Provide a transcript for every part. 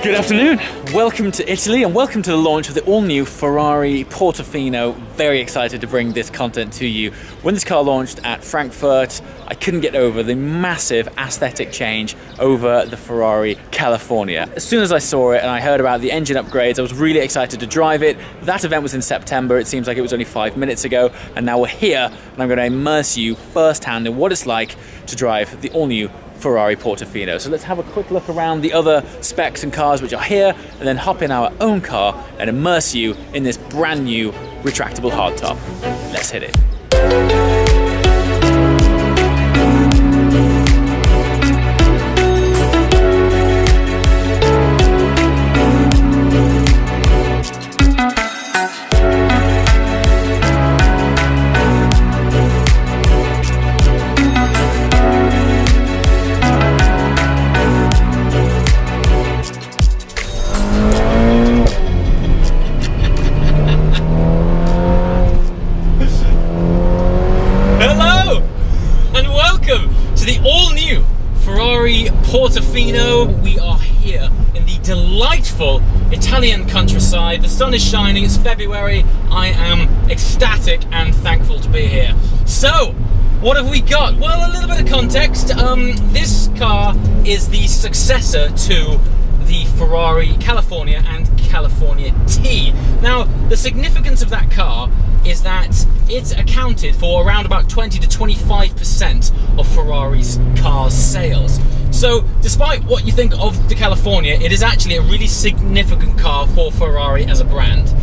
Good afternoon, welcome to Italy and welcome to the launch of the all-new Ferrari Portofino. Very excited to bring this content to you. When this car launched at Frankfurt, I couldn't get over the massive aesthetic change over the Ferrari California. As soon as I saw it and I heard about the engine upgrades, I was really excited to drive it. That event was in September, it seems like it was only 5 minutes ago, and now we're here and I'm going to immerse you firsthand in what it's like to drive the all-new Ferrari Portofino. So let's have a quick look around the other specs and cars which are here, and then hop in our own car and immerse you in this brand new retractable hardtop. Let's hit it. The all-new Ferrari Portofino. We are here in the delightful Italian countryside. The sun is shining, it's February. I am ecstatic and thankful to be here. So, what have we got? Well, a little bit of context. This car is the successor to the Ferrari California and California T. Now, the significance of that car is that it's accounted for around about 20 to 25% of Ferrari's car sales. So, despite what you think of the California, it is actually a really significant car for Ferrari as a brand.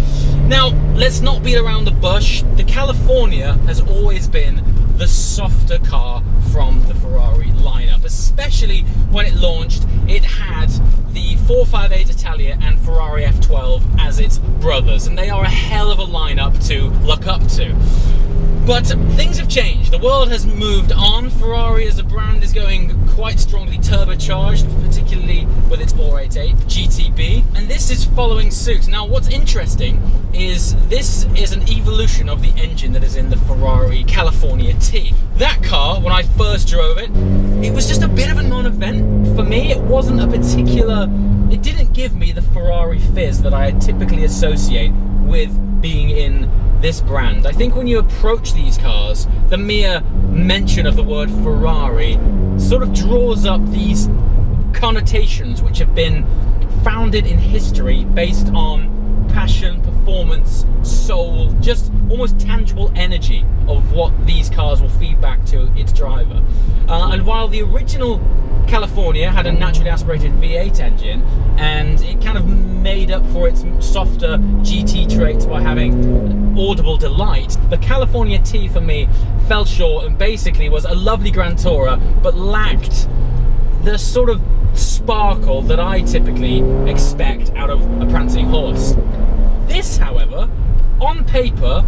Now, let's not beat around the bush. The California has always been the softer car from the Ferrari lineup, especially when it launched. It had the 458 Italia and Ferrari F12 as its brothers, and they are a hell of a lineup to look up to. But things have changed. The world has moved on. Ferrari as a brand is going quite strongly turbocharged, particularly with its 488 GTB, and this is following suit. Now, what's interesting is this is an evolution of the engine that is in the Ferrari California T. That car, when I first drove it, it was just a bit of a non-event. For me, it wasn't a particular... It didn't give me the Ferrari fizz that I typically associate with being in this brand. I think when you approach these cars, the mere mention of the word Ferrari sort of draws up these connotations which have been founded in history based on passion, performance, soul, just almost tangible energy of what these cars will feed back to its driver. And while the original California had a naturally aspirated V8 engine, and it kind of made up for its softer GT traits by having audible delight, the California T for me fell short and basically was a lovely Grand Tourer, but lacked the sort of sparkle that I typically expect out of a prancing horse. This, however, on paper,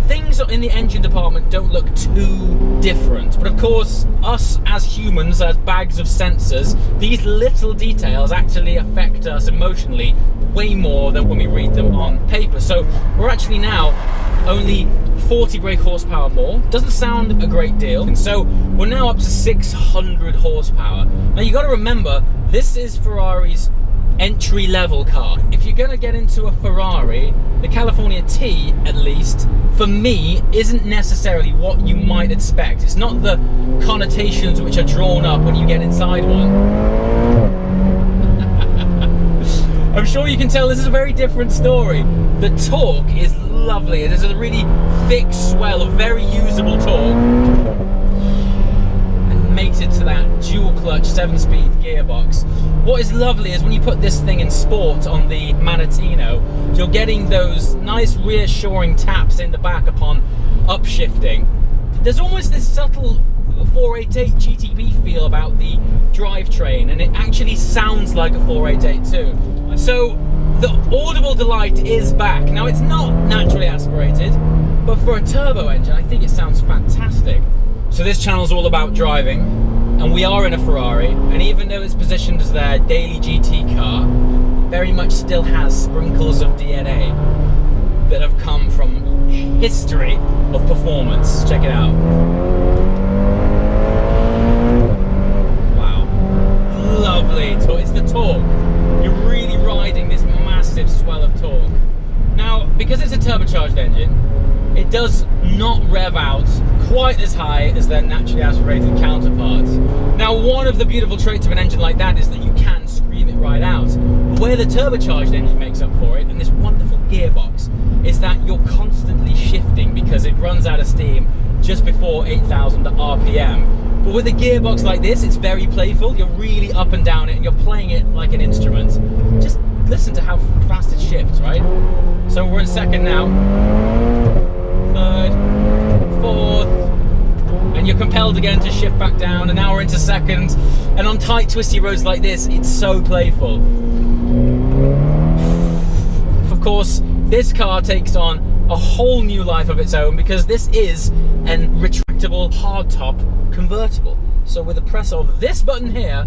things in the engine department don't look too different, but of course, us as humans, as bags of sensors, these little details actually affect us emotionally way more than when we read them on paper. So we're actually now only 40 brake horsepower more. Doesn't sound a great deal, and so we're now up to 600 horsepower. Now you got to remember, this is Ferrari's entry-level car. If you're going to get into a Ferrari, the California T, at least, for me, isn't necessarily what you might expect. It's not the connotations which are drawn up when you get inside one. I'm sure you can tell this is a very different story. The torque is lovely. It is a really thick swell of very usable torque, mated to that dual clutch 7-speed gearbox. What is lovely is when you put this thing in sport on the Manettino, you're getting those nice reassuring taps in the back upon upshifting. There's almost this subtle 488 GTB feel about the drivetrain, and it actually sounds like a 488 too. So the audible delight is back. Now, it's not naturally aspirated, but for a turbo engine, I think it sounds fantastic. So this channel's all about driving, and we are in a Ferrari, and even though it's positioned as their daily GT car, very much still has sprinkles of DNA that have come from history of performance. Check it out. Wow. Lovely. It's the torque. You really turbocharged engine, it does not rev out quite as high as their naturally aspirated counterparts. Now, one of the beautiful traits of an engine like that is that you can scream it right out. But where the turbocharged engine makes up for it, and this wonderful gearbox, is that you're constantly shifting because it runs out of steam just before 8,000 RPM. But with a gearbox like this, it's very playful. You're really up and down it, and you're playing it like an instrument. Just listen to how fast it shifts, right? So we're in second now, third, fourth, and you're compelled again to shift back down, and now we're into second. And on tight, twisty roads like this, it's so playful. Of course, this car takes on a whole new life of its own because this is a retractable hardtop convertible. So with the press of this button here,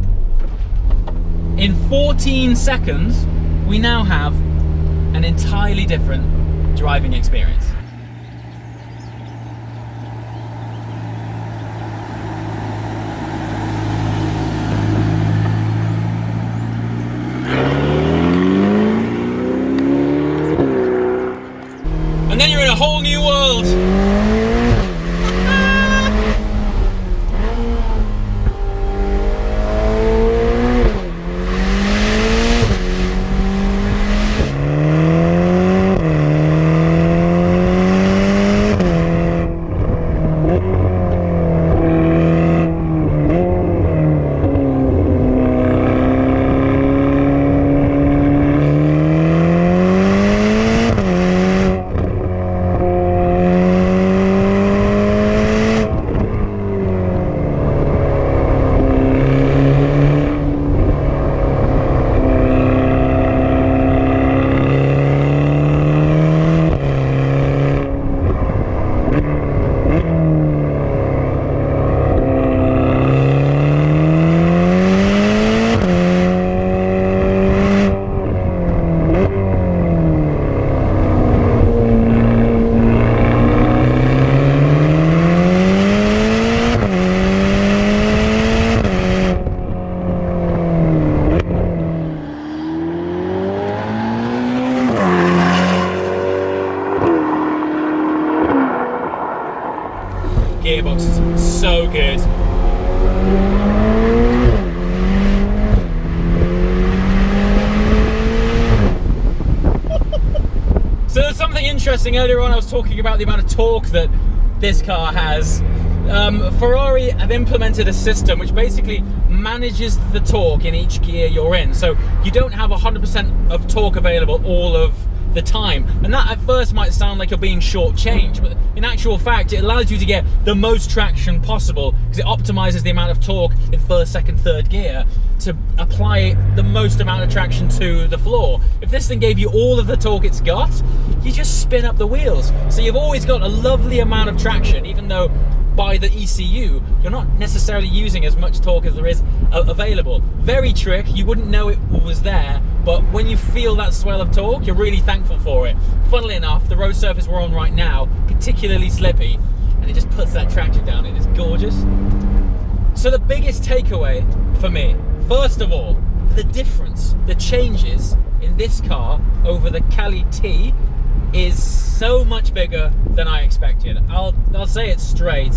in 14 seconds, we now have an entirely different driving experience. And then you're in a whole new world. Gearbox is so good. So there's something interesting. Earlier on I was talking about the amount of torque that this car has. Ferrari have implemented a system which basically manages the torque in each gear you're in. So you don't have 100% of torque available all of the time. And that at first might sound like you're being shortchanged, but in actual fact, it allows you to get the most traction possible because it optimizes the amount of torque in first, second, third gear to apply the most amount of traction to the floor. If this thing gave you all of the torque it's got, you just spin up the wheels. So you've always got a lovely amount of traction, even though by the ECU, you're not necessarily using as much torque as there is available. Very trick, you wouldn't know it was there, but when you feel that swell of torque, you're really thankful for it. Funnily enough, the road surface we're on right now, particularly slippy, and it just puts that traction down in. It's gorgeous. So the biggest takeaway for me, first of all, the difference, the changes in this car over the Cali T is so much bigger than I expected. I'll say it straight,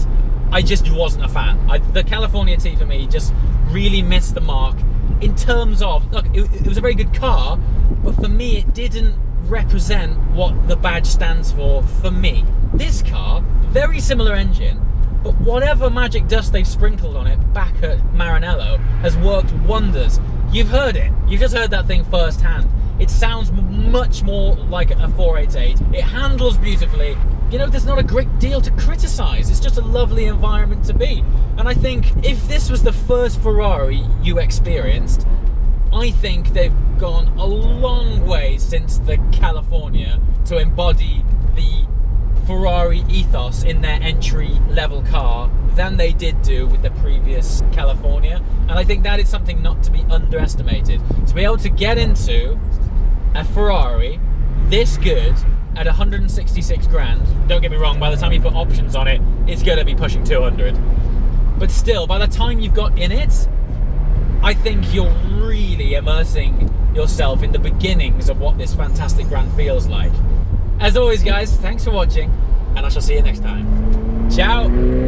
I just wasn't a fan. The California T for me just really missed the mark in terms of, look, it was a very good car, but for me it didn't represent what the badge stands for me. This car, very similar engine, but whatever magic dust they've sprinkled on it back at Maranello has worked wonders. You've heard it, you've just heard that thing firsthand. It sounds much more like a 488. It handles beautifully. You know, there's not a great deal to criticize. It's just a lovely environment to be. And I think if this was the first Ferrari you experienced, I think they've gone a long way since the California to embody the Ferrari ethos in their entry-level car than they did do with the previous California. And I think that is something not to be underestimated. To be able to get into a Ferrari this good at 166 grand, don't get me wrong, by the time you put options on it, it's going to be pushing 200. But still, by the time you've got in it, I think you're really immersing yourself in the beginnings of what this fantastic brand feels like. As always, guys, thanks for watching, and I shall see you next time. Ciao.